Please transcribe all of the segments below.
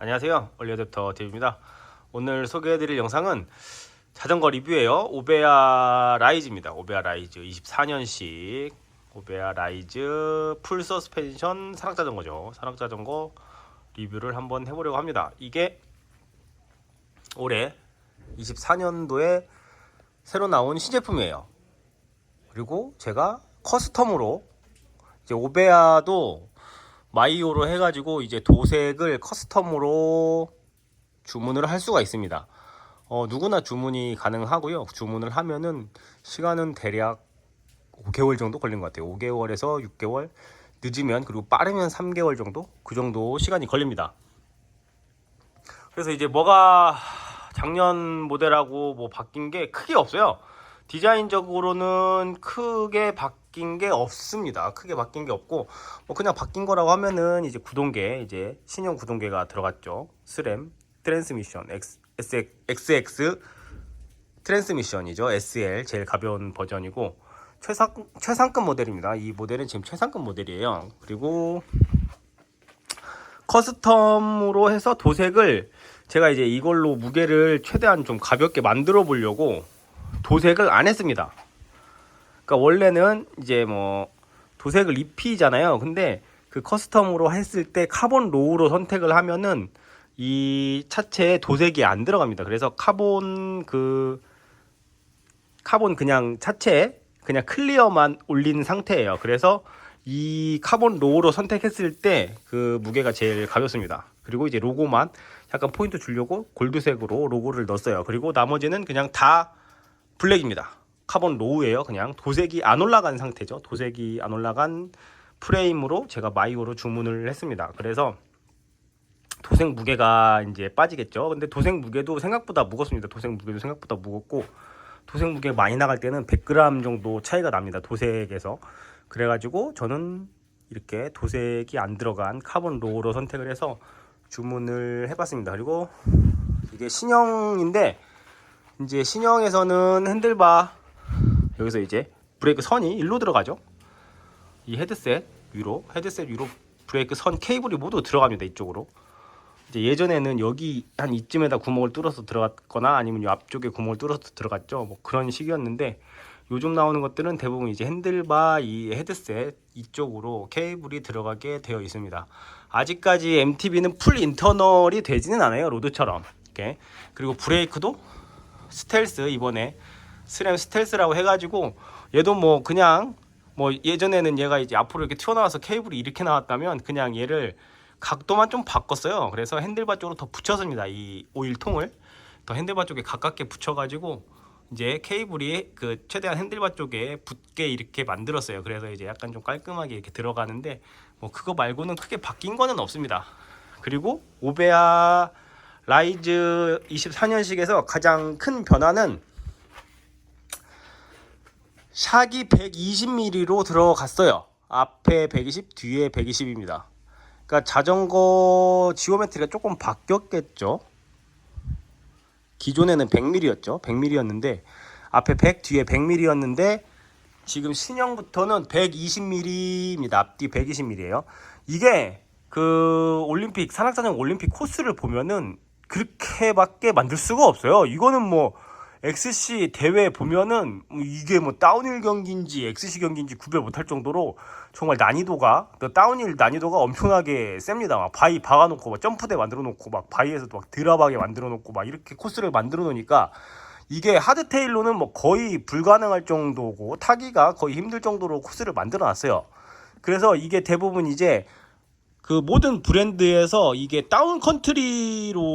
안녕하세요, 얼리어댑터 데이브입니다. 오늘 소개해드릴 영상은 자전거 리뷰예요. 오베아 라이즈입니다. 오베아 라이즈 24년식 오베아 라이즈 풀 서스펜션 산악자전거죠. 산악자전거 리뷰를 한번 해보려고 합니다. 이게 올해 24년도에 새로 나온 신제품이에요. 그리고 제가 커스텀으로 이제 오베아도 마이오로 해가지고 이제 도색을 커스텀으로 주문을 할 수가 있습니다. 누구나 주문이 가능하고요. 주문을 하면은 시간은 대략 5개월 정도 걸린 것 같아요. 5개월에서 6개월, 늦으면 그리고 빠르면 3개월 정도, 그 정도 시간이 걸립니다. 그래서 이제 뭐가 작년 모델하고 뭐 바뀐 게 크게 없어요. 디자인적으로는 크게 바뀐 게 없습니다. 크게 바뀐 게 없고, 뭐 그냥 바뀐 거라고 하면은 이제 구동계, 이제 신형 구동계가 들어갔죠. 스램 트랜스미션 XX 트랜스미션이죠. SL 제일 가벼운 버전이고 최상급 모델입니다. 이 모델은 지금 최상급 모델이에요. 그리고 커스텀으로 해서 도색을 제가 이제 이걸로 무게를 최대한 좀 가볍게 만들어 보려고 도색을 안 했습니다. 그러니까 원래는 이제 뭐 도색을 입히잖아요. 근데 그 커스텀으로 했을 때 카본 로우로 선택을 하면은 이 차체에 도색이 안 들어갑니다. 그래서 카본 그냥 차체에 그냥 클리어만 올린 상태예요. 그래서 이 카본 로우로 선택했을 때 그 무게가 제일 가볍습니다. 그리고 이제 로고만 약간 포인트 주려고 골드색으로 로고를 넣었어요. 그리고 나머지는 그냥 다 블랙입니다. 카본 로우예요. 그냥 도색이 안 올라간 상태죠. 도색이 안 올라간 프레임으로 제가 마이오로 주문을 했습니다. 그래서 도색 무게가 이제 빠지겠죠. 근데 도색 무게도 생각보다 무겁습니다. 도색 무게도 생각보다 무겁고, 도색 무게 많이 나갈 때는 100g 정도 차이가 납니다. 도색에서. 그래가지고 저는 이렇게 도색이 안 들어간 카본 로우로 선택을 해서 주문을 해봤습니다. 그리고 이게 신형인데, 이제 신형에서는 핸들바 여기서 이제 브레이크 선이 일로 들어가죠. 이 헤드셋 위로 브레이크 선 케이블이 모두 들어갑니다. 이쪽으로. 이제 예전에는 여기 한 이쯤에다 구멍을 뚫어서 들어갔거나 아니면 이 앞쪽에 구멍을 뚫어서 들어갔죠. 뭐 그런 식이었는데, 요즘 나오는 것들은 대부분 이제 핸들바 이 헤드셋 이쪽으로 케이블이 들어가게 되어 있습니다. 아직까지 MTB는 풀 인터널이 되지는 않아요. 로드처럼. 이렇게. 그리고 브레이크도 스텔스, 이번에 스램 스텔스라고 해가지고 얘도 뭐 그냥 뭐 예전에는 얘가 이제 앞으로 이렇게 튀어나와서 케이블이 이렇게 나왔다면 그냥 얘를 각도만 좀 바꿨어요. 그래서 핸들바 쪽으로 더 붙였습니다. 이 오일통을 더 핸들바 쪽에 가깝게 붙여가지고 이제 케이블이 그 최대한 핸들바 쪽에 붙게 이렇게 만들었어요. 그래서 이제 약간 좀 깔끔하게 이렇게 들어가는데, 뭐 그거 말고는 크게 바뀐 거는 없습니다. 그리고 오베아 라이즈 24년식에서 가장 큰 변화는 샥이 120mm로 들어갔어요. 앞에 120, 뒤에 120입니다. 그러니까 자전거 지오메트리가 조금 바뀌었겠죠. 기존에는 100mm였죠. 100mm였는데 앞에 100, 뒤에 100mm였는데 지금 신형부터는 120mm입니다. 앞뒤 120mm예요. 이게 그 올림픽 산악자전거 올림픽 코스를 보면은 그렇게밖에 만들 수가 없어요. 이거는 뭐 XC 대회 보면은 이게 뭐 다운힐 경기인지 XC 경기인지 구별 못할 정도로 정말 난이도가, 다운힐 난이도가 엄청나게 셉니다. 막 바위 박아놓고 막 점프대 만들어 놓고 막 바위에서도 막 드랍하게 만들어 놓고 막 이렇게 코스를 만들어 놓으니까 이게 하드테일로는 뭐 거의 불가능할 정도고 타기가 거의 힘들 정도로 코스를 만들어 놨어요. 그래서 이게 대부분 이제 그 모든 브랜드에서 이게 다운 컨트리로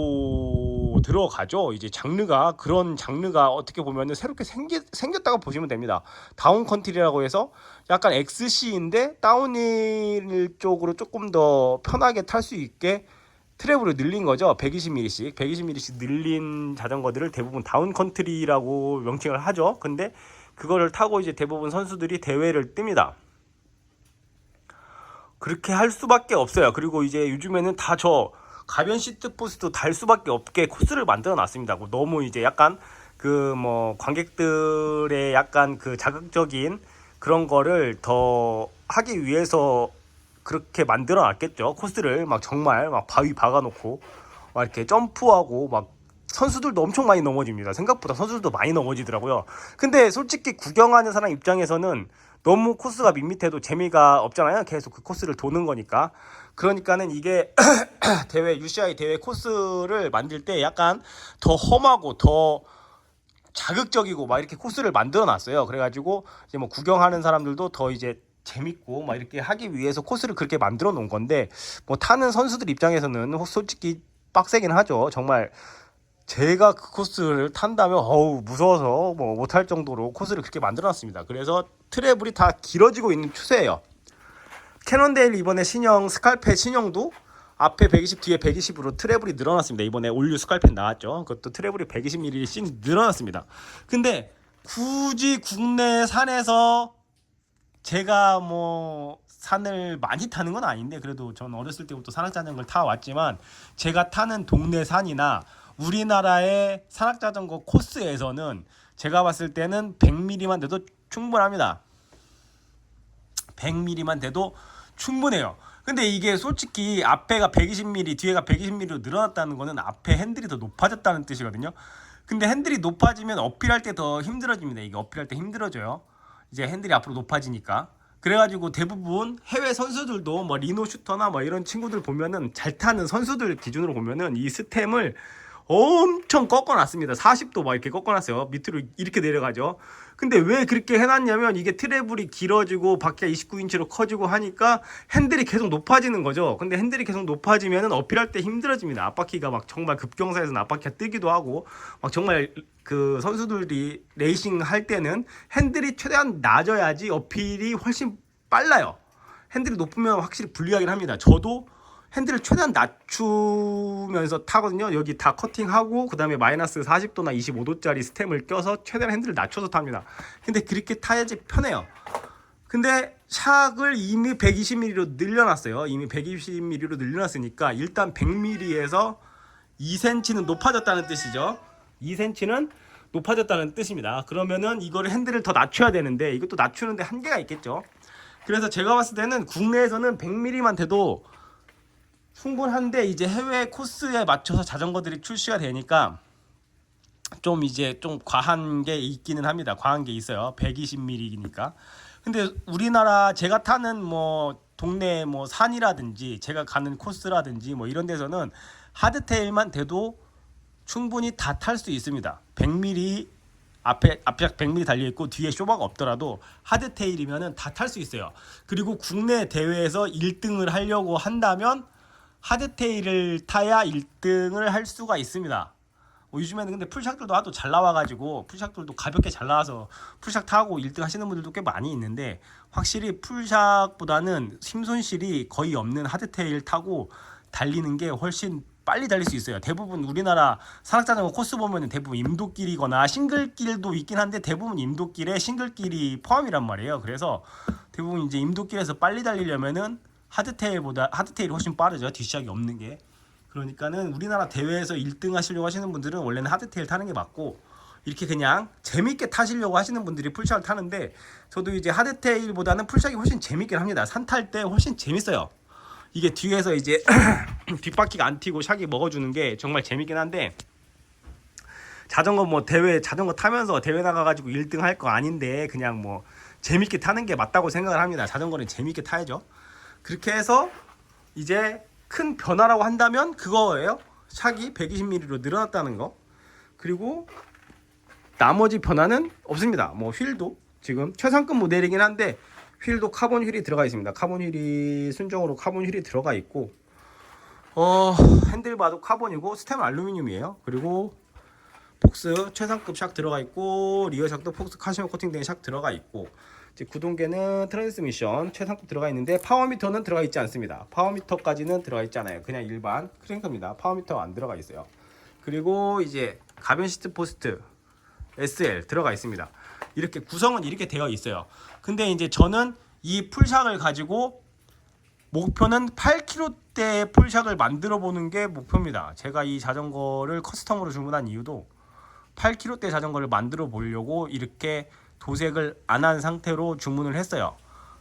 들어가죠. 이제 장르가, 그런 장르가 어떻게 보면은 새롭게 생겼다고 보시면 됩니다. 다운 컨트리라고 해서 약간 XC인데 다운힐 쪽으로 조금 더 편하게 탈 수 있게 트랩으로 늘린 거죠. 120mm씩 늘린 자전거들을 대부분 다운 컨트리라고 명칭을 하죠. 근데 그거를 타고 이제 대부분 선수들이 대회를 뜹니다. 그렇게 할 수밖에 없어요. 그리고 이제 요즘에는 다 저 가변 시트 포스도 달 수밖에 없게 코스를 만들어 놨습니다. 너무 이제 약간 그 뭐 관객들의 약간 그 자극적인 그런 거를 더 하기 위해서 그렇게 만들어 놨겠죠. 코스를 막 정말 막 바위 박아 놓고 막 이렇게 점프하고 막 선수들도 엄청 많이 넘어집니다. 생각보다 선수들도 많이 넘어지더라고요. 근데 솔직히 구경하는 사람 입장에서는 너무 코스가 밋밋해도 재미가 없잖아요. 계속 그 코스를 도는 거니까. 그러니까는 이게 대회 UCI 대회 코스를 만들 때 약간 더 험하고 더 자극적이고 막 이렇게 코스를 만들어 놨어요. 그래가지고 이제 뭐 구경하는 사람들도 더 이제 재밌고 막 이렇게 하기 위해서 코스를 그렇게 만들어 놓은 건데, 뭐 타는 선수들 입장에서는 솔직히 빡세긴 하죠. 정말 제가 그 코스를 탄다면 어우 무서워서 뭐 못할 정도로 코스를 그렇게 만들어 놨습니다. 그래서 트래블이 다 길어지고 있는 추세예요. 캐논데일 이번에 신형 스칼펫 신형도 앞에 120 뒤에 120으로 트래블이 늘어났습니다. 이번에 올류 스칼펫 나왔죠. 그것도 트래블이 120mm씩 늘어났습니다. 근데 굳이 국내 산에서 제가 뭐 산을 많이 타는 건 아닌데, 그래도 전 어렸을 때부터 산악자전거를 타왔지만 제가 타는 동네 산이나 우리나라의 산악자전거 코스에서는 제가 봤을 때는 100mm만 돼도 충분합니다. 100mm만 돼도 충분해요. 근데 이게 솔직히 앞에가 120mm 뒤에가 120mm로 늘어났다는 거는 앞에 핸들이 더 높아졌다는 뜻이거든요. 근데 핸들이 높아지면 어필할 때 더 힘들어집니다. 이게 어필할 때 힘들어져요. 이제 핸들이 앞으로 높아지니까. 그래가지고 대부분 해외 선수들도 뭐 리노 슈터나 뭐 이런 친구들 보면은 잘 타는 선수들 기준으로 보면은 이 스템을 엄청 꺾어놨습니다. 40도 막 이렇게 꺾어놨어요. 밑으로 이렇게 내려가죠. 근데 왜 그렇게 해놨냐면 이게 트래블이 길어지고 바퀴가 29인치로 커지고 하니까 핸들이 계속 높아지는 거죠. 근데 핸들이 계속 높아지면은 어필할 때 힘들어집니다. 앞바퀴가 막 정말 급경사에서는 앞바퀴가 뜨기도 하고 막 정말 그 선수들이 레이싱 할 때는 핸들이 최대한 낮아야지 어필이 훨씬 빨라요. 핸들이 높으면 확실히 불리하긴 합니다. 저도 핸들을 최대한 낮추면서 타거든요. 여기 다 커팅하고 그 다음에 마이너스 40도나 25도짜리 스템을 껴서 최대한 핸들을 낮춰서 탑니다. 근데 그렇게 타야지 편해요. 근데 샥을 이미 120mm로 늘려놨어요. 이미 120mm로 늘려놨으니까 일단 100mm에서 2cm는 높아졌다는 뜻이죠. 2cm는 높아졌다는 뜻입니다. 그러면은 이거를 핸들을 더 낮춰야 되는데 이것도 낮추는데 한계가 있겠죠. 그래서 제가 봤을 때는 국내에서는 100mm만 돼도 충분한데, 이제 해외 코스에 맞춰서 자전거들이 출시가 되니까 좀 이제 좀 과한 게 있기는 합니다. 과한 게 있어요. 120mm니까. 근데 우리나라 제가 타는 뭐 동네 뭐 산이라든지 제가 가는 코스라든지 뭐 이런 데서는 하드테일만 돼도 충분히 다 탈 수 있습니다. 100mm 앞에 100mm 달려 있고 뒤에 쇼바가 없더라도 하드테일이면은 다 탈 수 있어요. 그리고 국내 대회에서 1등을 하려고 한다면 하드테일을 타야 1등을 할 수가 있습니다. 요즘에는 근데 풀샥들도 하도 잘 나와가지고 풀샥들도 가볍게 잘 나와서 풀샥 타고 1등 하시는 분들도 꽤 많이 있는데, 확실히 풀샥보다는 힘손실이 거의 없는 하드테일 타고 달리는 게 훨씬 빨리 달릴 수 있어요. 대부분 우리나라 산악자전거 코스 보면 대부분 임도길이거나 싱글길도 있긴 한데 대부분 임도길에 싱글길이 포함이란 말이에요. 그래서 대부분 이제 임도길에서 빨리 달리려면은 하드테일이 훨씬 빠르죠. 뒷샥이 없는 게. 그러니까는 우리나라 대회에서 1등 하시려고 하시는 분들은 원래는 하드테일 타는 게 맞고, 이렇게 그냥 재밌게 타시려고 하시는 분들이 풀샥을 타는데, 저도 이제 하드테일보다는 풀샥이 훨씬 재밌긴 합니다. 산 탈 때 훨씬 재밌어요. 이게 뒤에서 이제 뒷바퀴가 안 튀고 샥이 먹어주는 게 정말 재밌긴 한데, 자전거 뭐 대회 자전거 타면서 대회 나가가지고 1등 할 거 아닌데 그냥 뭐 재밌게 타는 게 맞다고 생각을 합니다. 자전거는 재밌게 타야죠. 그렇게 해서 이제 큰 변화라고 한다면 그거예요. 샥이 120mm로 늘어났다는 거. 그리고 나머지 변화는 없습니다. 뭐 휠도 지금 최상급 모델이긴 한데 휠도 카본 휠이 들어가 있습니다. 카본 휠이 순정으로 카본 휠이 들어가 있고, 핸들바도 카본이고 스템은 알루미늄이에요. 그리고 폭스 최상급 샥 들어가 있고, 리어 샥도 폭스 카시오 코팅된 샥 들어가 있고, 이제 구동계는 트랜스미션 최상급 들어가 있는데 파워미터는 들어가 있지 않습니다. 파워미터까지는 들어가 있지 않아요. 그냥 일반 크랭크입니다. 파워미터 안 들어가 있어요. 그리고 이제 가변 시트 포스트 SL 들어가 있습니다. 이렇게 구성은 이렇게 되어 있어요. 근데 이제 저는 이 풀샥을 가지고 목표는 8kg대 풀샥을 만들어 보는 게 목표입니다. 제가 이 자전거를 커스텀으로 주문한 이유도 8kg대 자전거를 만들어 보려고 이렇게 도색을 안 한 상태로 주문을 했어요.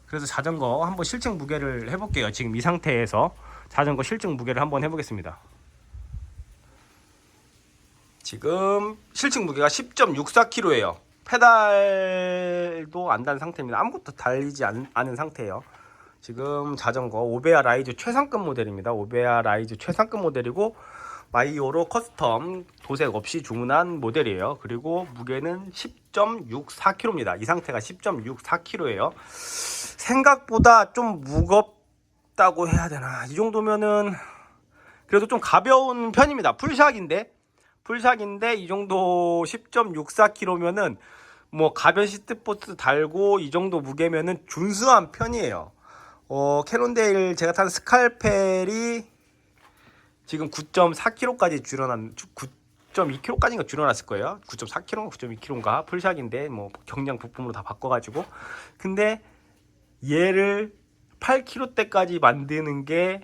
그래서 자전거 한번 실증 무게를 해볼게요. 지금 이 상태에서 자전거 실증 무게를 한번 해보겠습니다. 지금 실측 무게가 10.64kg예요. 페달도 안 단 상태입니다. 아무것도 달리지 않은 상태예요. 지금 자전거 오베아 라이즈 최상급 모델입니다. 오베아 라이즈 최상급 모델이고 마이오로 커스텀 도색 없이 주문한 모델이에요. 그리고 무게는 10.64kg입니다. 이 상태가 10.64kg예요. 생각보다 좀 무겁다고 해야 되나, 이 정도면은 그래도 좀 가벼운 편입니다. 풀샥인데 이 정도 10.64kg면은 뭐 가변 시트포스 달고 이 정도 무게면은 준수한 편이에요. 캐논데일 제가 탄 스칼펠이 지금 9.4kg까지 줄여놨, 9.2kg까지인가 줄여놨을 거예요. 9.4kg, 9.2kg인가 풀샥인데 뭐 경량 부품으로 다 바꿔가지고. 근데 얘를 8kg대까지 만드는 게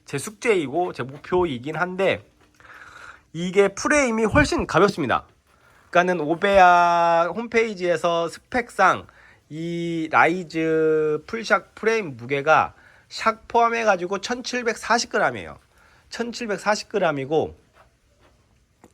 제 숙제이고 제 목표이긴 한데, 이게 프레임이 훨씬 가볍습니다. 그러니까는 오베아 홈페이지에서 스펙상 이 라이즈 풀샥 프레임 무게가 샥 포함해 가지고 1740g이에요. 1740g이고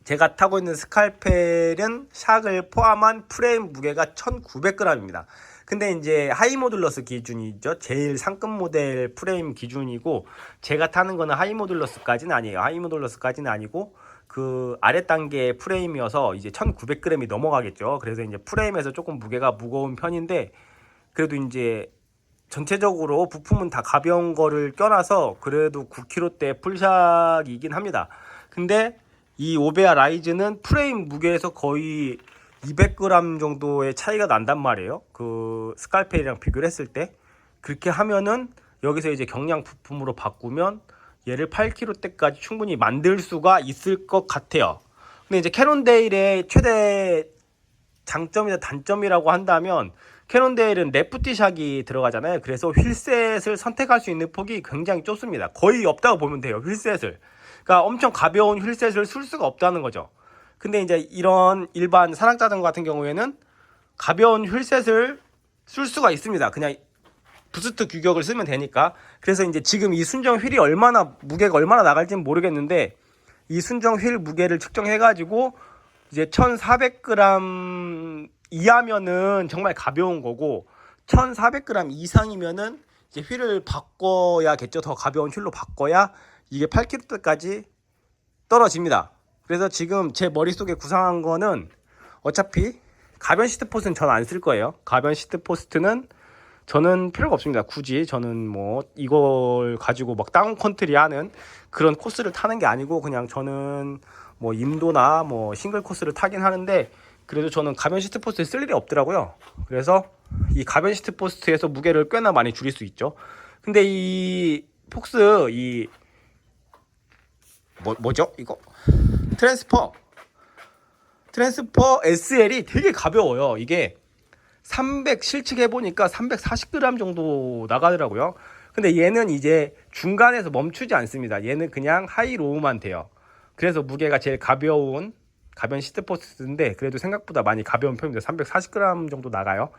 제가 타고 있는 스칼펠은 샥을 포함한 프레임 무게가 1900g입니다. 근데 이제 하이모듈러스 기준이죠. 제일 상급 모델 프레임 기준이고, 제가 타는 거는 하이모듈러스까지는 아니에요. 하이모듈러스까지는 아니고 그 아래 단계 프레임이어서 이제 1900g이 넘어가겠죠. 그래서 이제 프레임에서 조금 무게가 무거운 편인데, 그래도 이제 전체적으로 부품은 다 가벼운 거를 껴놔서 그래도 9kg대 풀샥이긴 합니다. 근데 이 오베아 라이즈는 프레임 무게에서 거의 200g 정도의 차이가 난단 말이에요. 그 스칼펠이랑 비교를 했을 때. 그렇게 하면은 여기서 이제 경량 부품으로 바꾸면 얘를 8kg대까지 충분히 만들 수가 있을 것 같아요. 근데 이제 캐논데일의 최대 장점이나 단점이라고 한다면, 캐논데일은 레프티 샥이 들어가잖아요. 그래서 휠셋을 선택할 수 있는 폭이 굉장히 좁습니다. 거의 없다고 보면 돼요, 휠셋을. 그러니까 엄청 가벼운 휠셋을 쓸 수가 없다는 거죠. 근데 이제 이런 일반 산악자전거 같은 경우에는 가벼운 휠셋을 쓸 수가 있습니다. 그냥 부스트 규격을 쓰면 되니까. 그래서 이제 지금 이 순정 휠이 무게가 얼마나 나갈지는 모르겠는데, 이 순정 휠 무게를 측정해 가지고 이제 1400g 이하면은 정말 가벼운 거고, 1400g 이상이면은 이제 휠을 바꿔야겠죠. 더 가벼운 휠로 바꿔야 이게 8kg대까지 떨어집니다. 그래서 지금 제 머릿속에 구상한 거는, 어차피 가변 시트 포스트는 전 안 쓸 거예요. 가변 시트 포스트는 저는 필요가 없습니다. 굳이 저는 뭐 이걸 가지고 막 다운 컨트리 하는 그런 코스를 타는 게 아니고, 그냥 저는 뭐 임도나 뭐 싱글 코스를 타긴 하는데, 그래도 저는 가변 시트 포스트에 쓸 일이 없더라고요. 그래서 이 가변 시트 포스트에서 무게를 꽤나 많이 줄일 수 있죠. 근데 이 폭스 뭐죠 이거? 트랜스퍼 SL이 되게 가벼워요. 이게 실측 해보니까 340g 정도 나가더라고요. 근데 얘는 이제 중간에서 멈추지 않습니다. 얘는 그냥 하이로우만 돼요. 그래서 무게가 제일 가벼운 가변 시트포스트인데, 그래도 생각보다 많이 가벼운 편입니다. 340g 정도 나가요.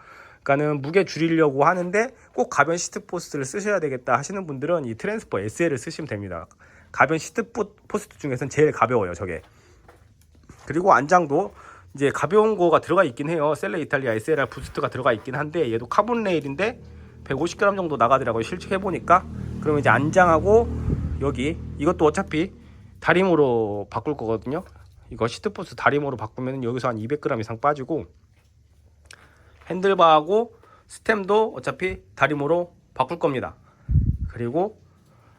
그러니까는 무게 줄이려고 하는데 꼭 가변 시트포스트를 쓰셔야 되겠다 하시는 분들은 이 트랜스퍼 SL을 쓰시면 됩니다. 가변 시트포스트 중에서는 제일 가벼워요, 저게. 그리고 안장도 이제 가벼운 거가 들어가 있긴 해요. 셀레 이탈리아 SLR 부스트가 들어가 있긴 한데, 얘도 카본 레일인데 150g 정도 나가더라고요, 실측 해보니까. 그러면 이제 안장하고 여기 이것도 어차피 다림으로 바꿀 거거든요. 이거 시트포스 다림으로 바꾸면 여기서 한 200g 이상 빠지고, 핸들바하고 스템도 어차피 다림으로 바꿀 겁니다. 그리고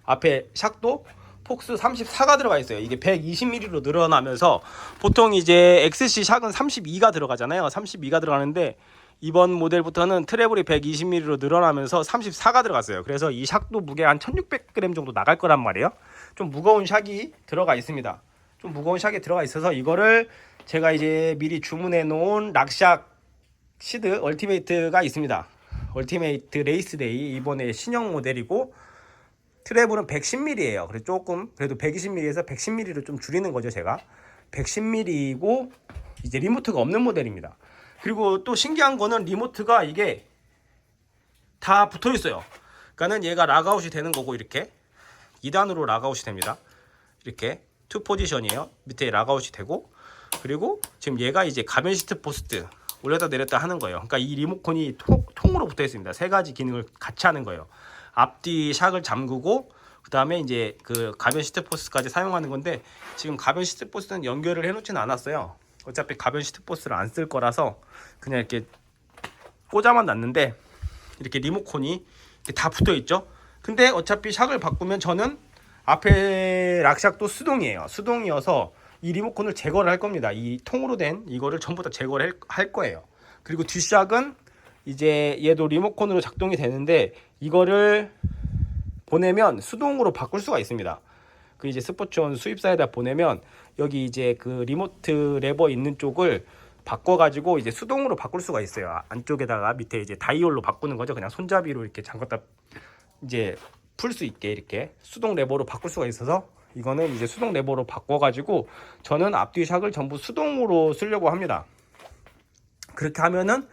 앞에 샥도 폭스 34가 들어가 있어요. 이게 120mm로 늘어나면서, 보통 이제 XC 샥은 32가 들어가잖아요. 32가 들어가는데 이번 모델부터는 트래블이 120mm로 늘어나면서 34가 들어갔어요. 그래서 이 샥도 무게 한 1600g 정도 나갈 거란 말이에요. 좀 무거운 샥이 들어가 있습니다. 좀 무거운 샥이 들어가 있어서 이거를 제가 이제 미리 주문해 놓은 락샥 시드 얼티메이트가 있습니다. 얼티메이트 레이스데이, 이번에 신형 모델이고, 트래블은 110mm예요. 그래서 조금 그래도 120mm에서 110mm로 좀 줄이는 거죠, 제가. 110mm이고 이제 리모트가 없는 모델입니다. 그리고 또 신기한 거는 리모트가 이게 다 붙어 있어요. 그러니까는 얘가 락아웃이 되는 거고, 이렇게 2단으로 락아웃이 됩니다. 이렇게 투 포지션이에요. 밑에 락아웃이 되고, 그리고 지금 얘가 이제 가변 시트 포스트 올렸다 내렸다 하는 거예요. 그러니까 이 리모컨이 통으로 붙어 있습니다. 세 가지 기능을 같이 하는 거예요. 앞뒤 샥을 잠그고, 그 다음에 이제 그 가변 시트 포스트까지 사용하는 건데, 지금 가변 시트 포스트는 연결을 해놓지는 않았어요. 어차피 가변 시트 포스트를 안 쓸 거라서 그냥 이렇게 꽂아만 놨는데, 이렇게 리모컨이 이렇게 다 붙어 있죠. 근데 어차피 샥을 바꾸면 저는 앞에 락샥도 수동이에요. 수동이어서 이 리모컨을 제거를 할 겁니다. 이 통으로 된 이거를 전부 다 제거를 할 거예요. 그리고 뒷샥은 이제 얘도 리모컨으로 작동이 되는데, 이거를 보내면 수동으로 바꿀 수가 있습니다. 그 이제 스포츠온 수입사에다 보내면 여기 이제 그 리모트 레버 있는 쪽을 바꿔가지고 이제 수동으로 바꿀 수가 있어요. 안쪽에다가 밑에 이제 다이얼로 바꾸는 거죠. 그냥 손잡이로 이렇게 잠갔다 이제 풀 수 있게 이렇게 수동 레버로 바꿀 수가 있어서, 이거는 이제 수동 레버로 바꿔가지고 저는 앞뒤 샥을 전부 수동으로 쓰려고 합니다. 그렇게 하면은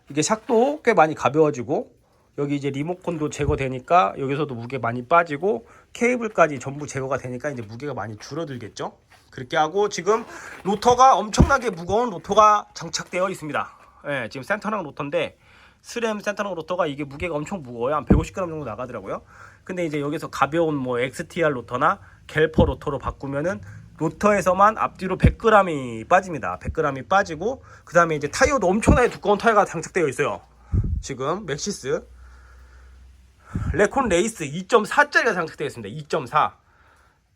이게 샥도 꽤 많이 가벼워지고, 여기 이제 리모컨도 제거되니까 여기서도 무게 많이 빠지고, 케이블까지 전부 제거가 되니까 이제 무게가 많이 줄어들겠죠. 그렇게 하고, 지금 로터가 엄청나게 무거운 로터가 장착되어 있습니다. 예, 지금 센터랑 로터인데, 스램 센터랑 로터가 이게 무게가 엄청 무거워요. 한 150g 정도 나가더라고요. 근데 이제 여기서 가벼운 뭐 XTR 로터나 갤퍼 로터로 바꾸면은 로터에서만 앞뒤로 100g이 빠집니다. 100g이 빠지고, 그 다음에 이제 타이어도 엄청나게 두꺼운 타이어가 장착되어 있어요. 지금 맥시스 레콘 레이스 2.4짜리가 장착되어 있습니다. 2.4.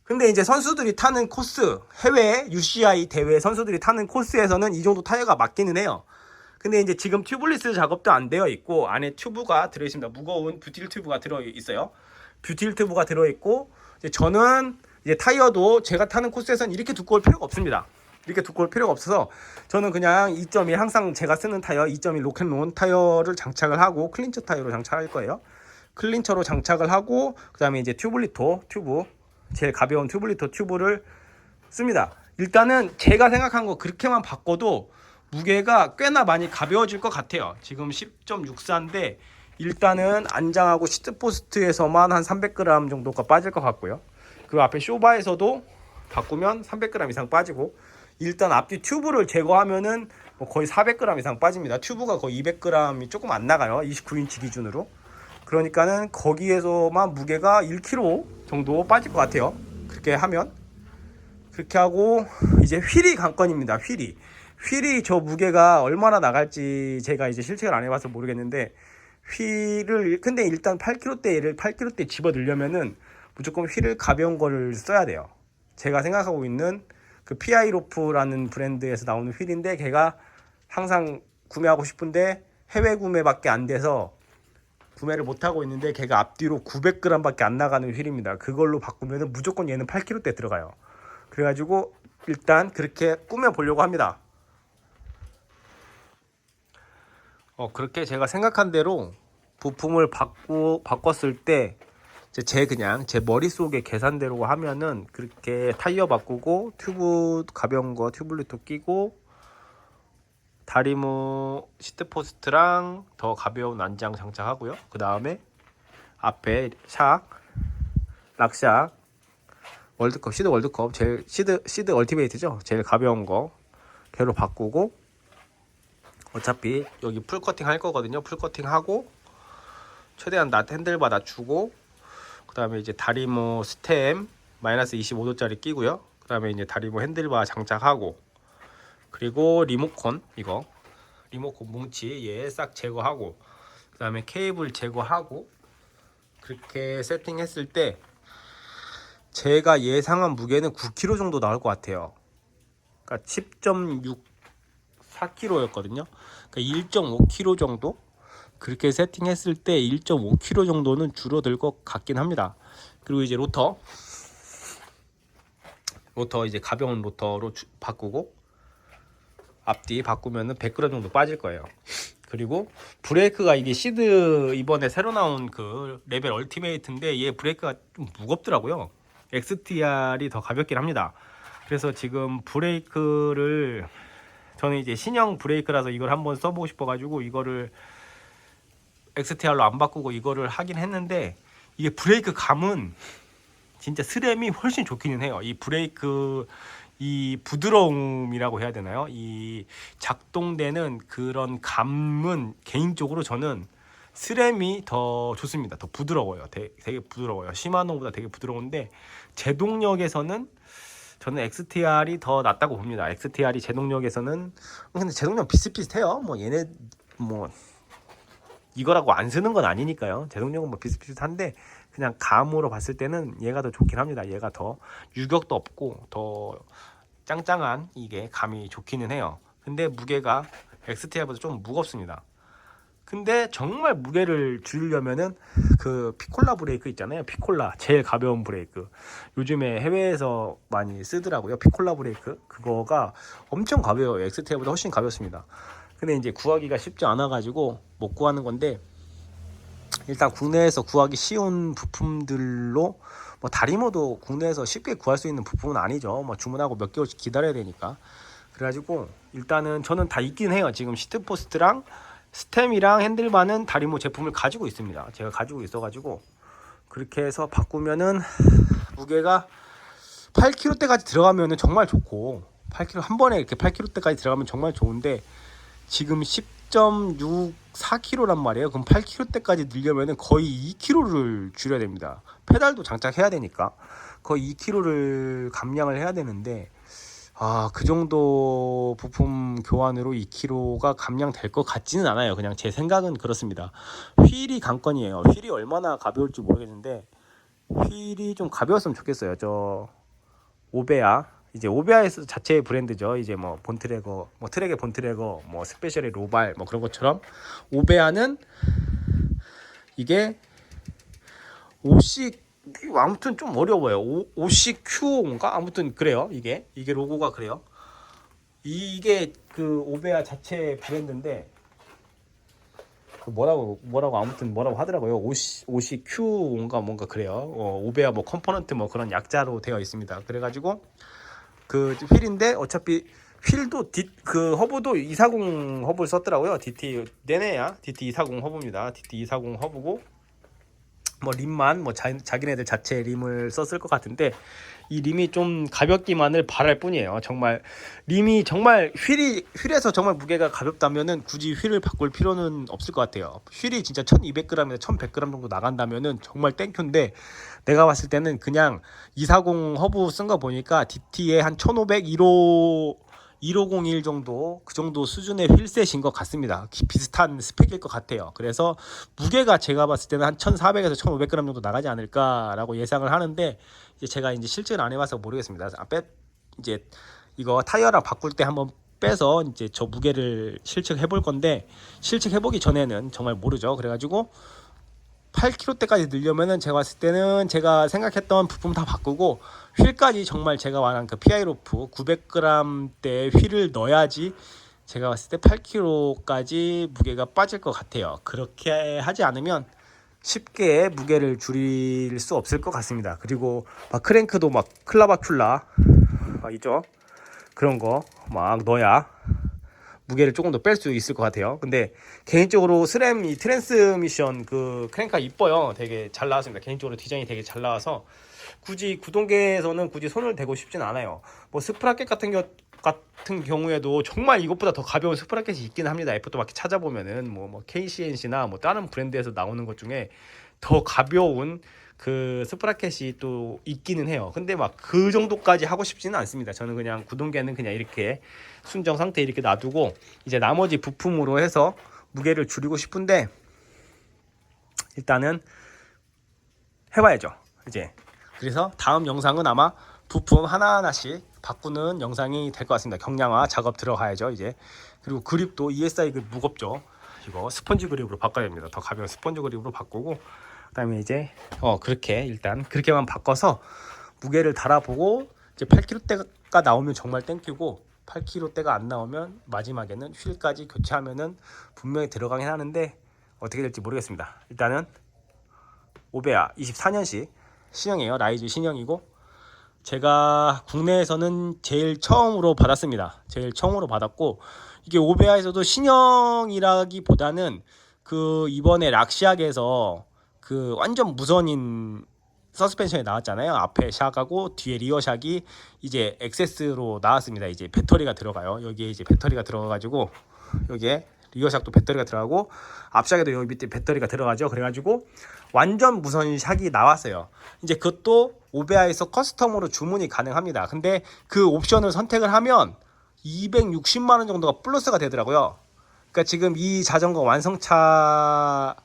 근데 이제 선수들이 타는 코스, 해외 UCI 대회 선수들이 타는 코스에서는 이 정도 타이어가 맞기는 해요. 근데 이제 지금 튜블리스 작업도 안 되어 있고, 안에 튜브가 들어 있습니다. 무거운 뷰틸 튜브가 들어 있어요. 뷰틸 튜브가 들어 있고, 이제 저는 이제 타이어도 제가 타는 코스에서는 이렇게 두꺼울 필요가 없습니다. 이렇게 두꺼울 필요가 없어서 저는 그냥 2.1 항상 제가 쓰는 타이어 2.1 로켓론 타이어를 장착을 하고, 클린처 타이어로 장착할 거예요. 클린처로 장착을 하고, 그 다음에 이제 튜블리토 튜브, 제일 가벼운 튜블리토 튜브를 씁니다. 일단은 제가 생각한 거 그렇게만 바꿔도 무게가 꽤나 많이 가벼워질 것 같아요. 지금 10.64인데 일단은 안장하고 시트포스트에서만 한 300g 정도가 빠질 것 같고요. 그 앞에 쇼바에서도 바꾸면 300g 이상 빠지고, 일단 앞뒤 튜브를 제거하면은 뭐 거의 400g 이상 빠집니다. 튜브가 거의 200g이 조금 안 나가요. 29인치 기준으로. 그러니까는 거기에서만 무게가 1kg 정도 빠질 것 같아요. 그렇게 하면. 그렇게 하고 이제 휠이 관건입니다. 휠이 저 무게가 얼마나 나갈지 제가 이제 실측을 안 해봐서 모르겠는데, 휠을 근데 일단 8kg대를 8kg대 집어 넣으려면은 무조건 휠을 가벼운 거를 써야 돼요. 제가 생각하고 있는 그 PI로프라는 브랜드에서 나오는 휠인데, 걔가 항상 구매하고 싶은데 해외 구매밖에 안 돼서 구매를 못 하고 있는데, 걔가 앞뒤로 900g밖에 안 나가는 휠입니다. 그걸로 바꾸면은 무조건 얘는 8kg대 들어가요. 그래가지고 일단 그렇게 꾸며 보려고 합니다. 그렇게 제가 생각한 대로 부품을 바꿨을 때 그냥 제 머릿속에 계산대로 하면은, 그렇게 타이어 바꾸고 튜브 가벼운 거 튜블리토 끼고 다리모 시트포스트랑 더 가벼운 안장 장착하고요. 그 다음에 앞에 샥, 락샥, 월드컵, 시드 월드컵, 제일 시드 얼티메이트죠. 제일 가벼운 거 걔로 바꾸고, 어차피 여기 풀커팅 할 거거든요. 풀커팅 하고 최대한 핸들바 낮추고, 그 다음에 이제 다리모 스템 마이너스 25도짜리 끼고요. 그 다음에 이제 다리모 핸들바 장착하고, 그리고 리모컨 리모컨 뭉치 얘 싹 제거하고, 그 다음에 케이블 제거하고, 그렇게 세팅했을 때 제가 예상한 무게는 9kg 정도 나올 것 같아요. 그러니까 10.64kg였거든요. 그러니까 1.5kg 정도? 그렇게 세팅했을 때 1.5kg 정도는 줄어들 것 같긴 합니다. 그리고 이제 로터 이제 가벼운 로터로 바꾸고, 앞뒤 바꾸면은 100g 정도 빠질 거예요. 그리고 브레이크가 이게 시드 이번에 새로 나온 그 레벨 얼티메이트인데, 얘 브레이크가 좀 무겁더라고요. XTR이 더 가볍긴 합니다. 그래서 지금 브레이크를 저는 이제 신형 브레이크라서 이걸 한번 써보고 싶어가지고 이거를 XTR로 안 바꾸고 이거를 하긴 했는데, 이게 브레이크 감은 진짜 스램이 훨씬 좋기는 해요. 이 브레이크 이 부드러움이라고 해야 되나요? 이 작동되는 그런 감은 개인적으로 저는 스램이 더 좋습니다. 더 부드러워요. 되게 부드러워요. 시마노보다 되게 부드러운데 제동력에서는 저는 XTR이 더 낫다고 봅니다. XTR이 제동력에서는 근데 제동력 비슷비슷해요. 뭐 얘네 뭐 이거라고 안 쓰는 건 아니니까요. 제동력은 뭐 비슷비슷한데 그냥 감으로 봤을 때는 얘가 더 좋긴 합니다. 얘가 더 유격도 없고 더 짱짱한 이게 감이 좋기는 해요. 근데 무게가 XTR보다 좀 무겁습니다. 근데 정말 무게를 줄이려면은 그 피콜라 브레이크 있잖아요. 피콜라 제일 가벼운 브레이크. 요즘에 해외에서 많이 쓰더라고요. 피콜라 브레이크. 그거가 엄청 가벼워요. XTR보다 훨씬 가볍습니다. 근데 이제 구하기가 쉽지 않아 가지고 못 구하는 건데 일단 국내에서 구하기 쉬운 부품들로 뭐 다리모도 국내에서 쉽게 구할 수 있는 부품은 아니죠. 뭐 주문하고 몇 개월씩 기다려야 되니까. 그래가지고 일단은 저는 다 있긴 해요. 지금 시트포스트랑 스템이랑 핸들바는 다리모 제품을 가지고 있습니다. 제가 가지고 있어가지고 그렇게 해서 바꾸면은 무게가 8kg대까지 들어가면은 정말 좋고 8kg 한 번에 이렇게 8kg대까지 들어가면 정말 좋은데 지금 10.64kg란 말이에요. 그럼 8kg대까지 늘려면은 거의 2kg를 줄여야 됩니다. 페달도 장착해야 되니까 거의 2kg를 감량을 해야 되는데 그 정도 부품 교환으로 2kg가 감량될 것 같지는 않아요. 그냥 제 생각은 그렇습니다. 휠이 관건이에요. 휠이 얼마나 가벼울지 모르겠는데 휠이 좀 가벼웠으면 좋겠어요. 저 오베아 이제 오베아에서 자체의 브랜드죠. 이제 뭐 본트래거, 뭐 트랙의 본트래거, 뭐 스페셜의 로발, 뭐 그런 것처럼 오베아는 이게 오식 아무튼 좀 어려워요. 오식 Q인가 아무튼 그래요. 이게 로고가 그래요. 이게 그 오베아 자체 브랜드인데 그 뭐라고 아무튼 뭐라고 하더라고요. 오식 Q인가 뭔가 그래요. 오베아 뭐 컴포넌트 뭐 그런 약자로 되어 있습니다. 그래가지고 그 휠인데 어차피 휠도 그 허브도 240 허브를 썼더라고요. DT 내내야 DT 240 허브입니다. DT 240 허브고 뭐 림만 뭐 자기네들 자체 림을 썼을 것 같은데 이 림이 좀 가볍기만을 바랄 뿐이에요. 정말 림이 정말 휠에서 정말 무게가 가볍다면은 굳이 휠을 바꿀 필요는 없을 것 같아요. 휠이 진짜 1200g에서 1100g 정도 나간다면은 정말 땡큐인데 내가 봤을 때는 그냥 240 허브 쓴 거 보니까 DT에 한 1500 1501 정도 그 정도 수준의 휠셋인 것 같습니다. 비슷한 스펙일 것 같아요. 그래서 무게가 제가 봤을 때는 한 1400에서 1500g 정도 나가지 않을까라고 예상을 하는데 이제 제가 이제 실제로 안 해봐서 모르겠습니다. 이제 이거 타이어랑 바꿀 때 한번 빼서 이제 저 무게를 실측해 볼 건데 실측해 보기 전에는 정말 모르죠. 그래가지고 8kg대까지 늘려면은 제가 봤을 때는 제가 생각했던 부품 다 바꾸고 휠까지 정말 제가 말한 그 PI로프 900g대 휠을 넣어야지 제가 봤을 때 8kg까지 무게가 빠질 것 같아요. 그렇게 하지 않으면 쉽게 무게를 줄일 수 없을 것 같습니다. 그리고 막 크랭크도 막 클라바큘라 있죠. 그런 거 막 넣어야 무게를 조금 더 뺄 수 있을 것 같아요. 근데 개인적으로 스램 이 트랜스미션 그 크랭크가 이뻐요. 되게 잘 나왔습니다. 개인적으로 디자인이 되게 잘 나와서 굳이 구동계에서는 굳이 손을 대고 싶진 않아요. 뭐 스프라켓 같은 경우에도 정말 이것보다 더 가벼운 스프라켓이 있긴 합니다. F2바퀴 찾아보면은 뭐 KCNC나 뭐 다른 브랜드에서 나오는 것 중에 더 가벼운 그 스프라켓이 또 있기는 해요. 근데 막 그 정도까지 하고 싶지는 않습니다. 저는 그냥 구동계는 그냥 이렇게 순정 상태에 이렇게 놔두고 이제 나머지 부품으로 해서 무게를 줄이고 싶은데 일단은 해봐야죠. 이제 그래서 다음 영상은 아마 부품 하나하나씩 바꾸는 영상이 될 것 같습니다. 경량화 작업 들어가야죠. 이제 그리고 그립도 ESI 그립 무겁죠. 이거 스펀지 그립으로 바꿔야 됩니다. 더 가벼운 스펀지 그립으로 바꾸고 그다음에 이제 그렇게 일단 그렇게만 바꿔서 무게를 달아보고 이제 8kg대가 나오면 정말 땡큐고 8kg대가 안 나오면 마지막에는 휠까지 교체하면은 분명히 들어가긴 하는데 어떻게 될지 모르겠습니다. 일단은 오베아 24년식 신형이에요. 라이즈 신형이고 제가 국내에서는 제일 처음으로 받았습니다. 제일 처음으로 받았고 이게 오베아에서도 신형이라기보다는 그 이번에 락시악에서 그 완전 무선인 서스펜션이 나왔잖아요. 앞에 샥하고 뒤에 리어 샥이 이제 XS로 나왔습니다. 이제 배터리가 들어가요. 여기에 이제 배터리가 들어가가지고 여기에 리어 샥도 배터리가 들어가고 앞샥에도 여기 밑에 배터리가 들어가죠. 그래가지고 완전 무선 샥이 나왔어요. 이제 그것도 오베아에서 커스텀으로 주문이 가능합니다. 근데 그 옵션을 선택을 하면 260만 원 정도가 플러스가 되더라고요. 그러니까 지금 이 자전거 완성차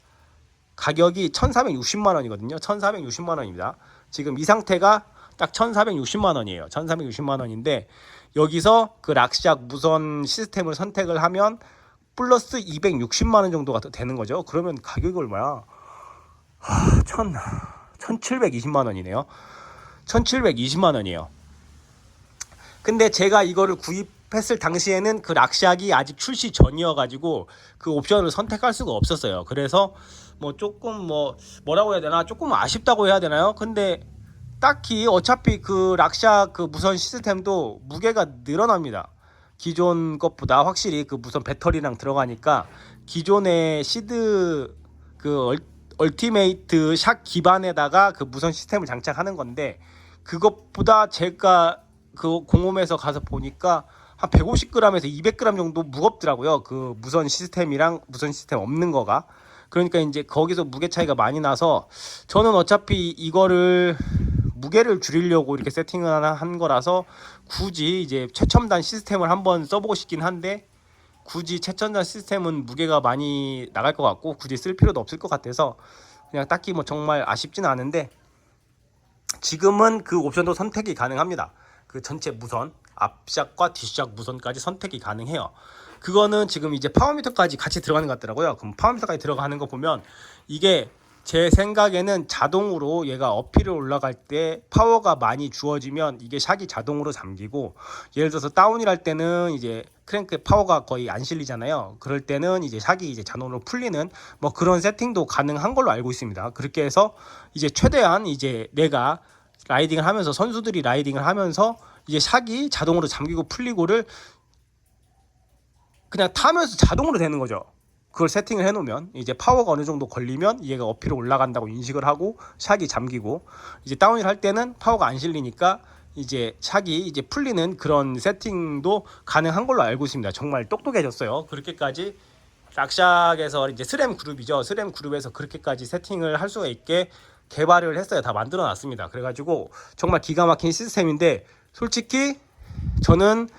가격이 1,460만 원이거든요. 1,460만 원입니다. 지금 이 상태가 딱 1,460만 원이에요. 1,460만 원인데 여기서 그 락샥 무선 시스템을 선택을 하면 플러스 260만 원 정도가 되는 거죠. 그러면 가격이 얼마야? 1,720만 원이네요. 1,720만 원이에요. 근데 제가 이거를 구입했을 당시에는 그 락샥이 아직 출시 전이어가지고 그 옵션을 선택할 수가 없었어요. 그래서 뭐 조금 뭐라고 해야 되나, 조금 아쉽다고 해야 되나요? 근데 딱히 어차피 그 락샥 그 무선 시스템도 무게가 늘어납니다. 기존 것보다 확실히 그 무선 배터리랑 들어가니까 기존의 시드 그 얼티메이트 샥 기반에다가 그 무선 시스템을 장착하는 건데, 그것보다 제가 그 공홈에서 가서 보니까 한 150g에서 200g 정도 무겁더라고요. 그 무선 시스템이랑 무선 시스템 없는 거가. 그러니까 이제 거기서 무게 차이가 많이 나서 저는 어차피 이거를 무게를 줄이려고 이렇게 세팅을 한 거라서 굳이 이제 최첨단 시스템을 한번 써보고 싶긴 한데, 굳이 최첨단 시스템은 무게가 많이 나갈 것 같고 굳이 쓸 필요도 없을 것 같아서 그냥 딱히 뭐 정말 아쉽지는 않은데, 지금은 그 옵션도 선택이 가능합니다. 그 전체 무선 앞샥과 뒷샥 무선까지 선택이 가능해요. 그거는 지금 이제 파워미터까지 같이 들어가는 것 같더라고요. 그럼 파워미터까지 들어가는 거 보면 이게 제 생각에는 자동으로 얘가 어필을 올라갈 때 파워가 많이 주어지면 이게 샥이 자동으로 잠기고, 예를 들어서 다운을 할 때는 이제 크랭크에 파워가 거의 안 실리잖아요. 그럴 때는 이제 샥이 이제 자동으로 풀리는 뭐 그런 세팅도 가능한 걸로 알고 있습니다. 그렇게 해서 이제 최대한 이제 내가 라이딩을 하면서, 선수들이 라이딩을 하면서 이제 샥이 자동으로 잠기고 풀리고를 그냥 타면서 자동으로 되는 거죠. 그걸 세팅을 해놓으면 이제 파워가 어느 정도 걸리면 얘가 어필로 올라간다고 인식을 하고 샥이 잠기고, 이제 다운힐 할 때는 파워가 안 실리니까 이제 샥이 이제 풀리는 그런 세팅도 가능한 걸로 알고 있습니다. 정말 똑똑해졌어요. 그렇게까지 락샥에서 이제 스램 그룹이죠. 스램 그룹에서 그렇게까지 세팅을 할 수가 있게 개발을 했어요. 다 만들어 놨습니다. 그래가지고 정말 기가 막힌 시스템인데, 솔직히 저는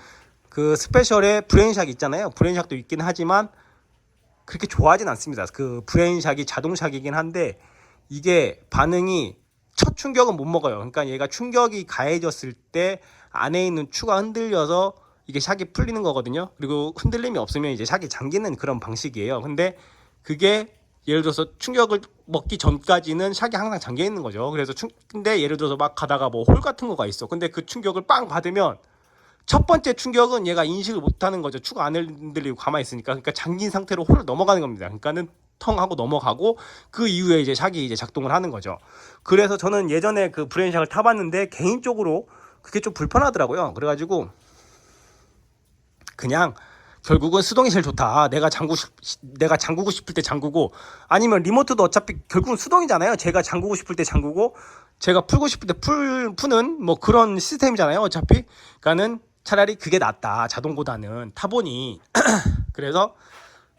그 스페셜의 브레인샥 있잖아요. 브레인샥도 있긴 하지만 그렇게 좋아하진 않습니다. 그 브레인샥이 자동샥이긴 한데 이게 반응이 첫 충격은 못 먹어요. 그러니까 얘가 충격이 가해졌을 때 안에 있는 추가 흔들려서 이게 샥이 풀리는 거거든요. 그리고 흔들림이 없으면 이제 샥이 잠기는 그런 방식이에요. 근데 그게 예를 들어서 충격을 먹기 전까지는 샥이 항상 잠겨 있는 거죠. 그래서 근데 예를 들어서 막 가다가 뭐 홀 같은 거가 있어. 근데 그 충격을 빵 받으면 첫 번째 충격은 얘가 인식을 못하는 거죠. 추가 안 흔들리고 가만히 있으니까. 그러니까 잠긴 상태로 홀을 넘어가는 겁니다. 그러니까는 텅 하고 넘어가고 그 이후에 이제 샥이 이제 작동을 하는 거죠. 그래서 저는 예전에 그 브레인샥을 타봤는데 개인적으로 그게 좀 불편하더라고요. 그래가지고 그냥 결국은 수동이 제일 좋다. 내가 잠그고 싶을 때 잠그고, 아니면 리모트도 어차피 결국은 수동이잖아요. 제가 잠그고 싶을 때 잠그고 제가 풀고 싶을 때 푸는 뭐 그런 시스템이잖아요. 어차피. 그러니까는 차라리 그게 낫다. 자동보다는 타보니. 그래서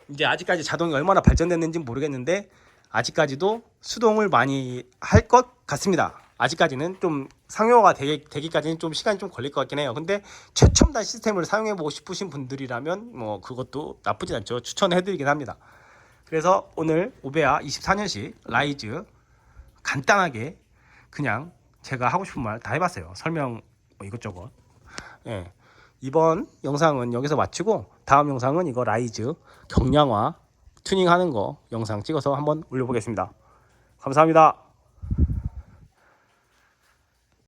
이제 아직까지 자동이 얼마나 발전됐는지 모르겠는데 아직까지도 수동을 많이 할 것 같습니다. 아직까지는 좀 상용화가 되기까지는 좀 시간이 좀 걸릴 것 같긴 해요. 근데 최첨단 시스템을 사용해보고 싶으신 분들이라면 뭐 그것도 나쁘진 않죠. 추천해드리긴 합니다. 그래서 오늘 오베아 24년식 라이즈 간단하게 그냥 제가 하고 싶은 말 다 해봤어요. 설명 뭐 이것저것. 예. 이번 영상은 여기서 마치고 다음 영상은 이거 라이즈 경량화 튜닝하는 거 영상 찍어서 한번 올려보겠습니다. 감사합니다.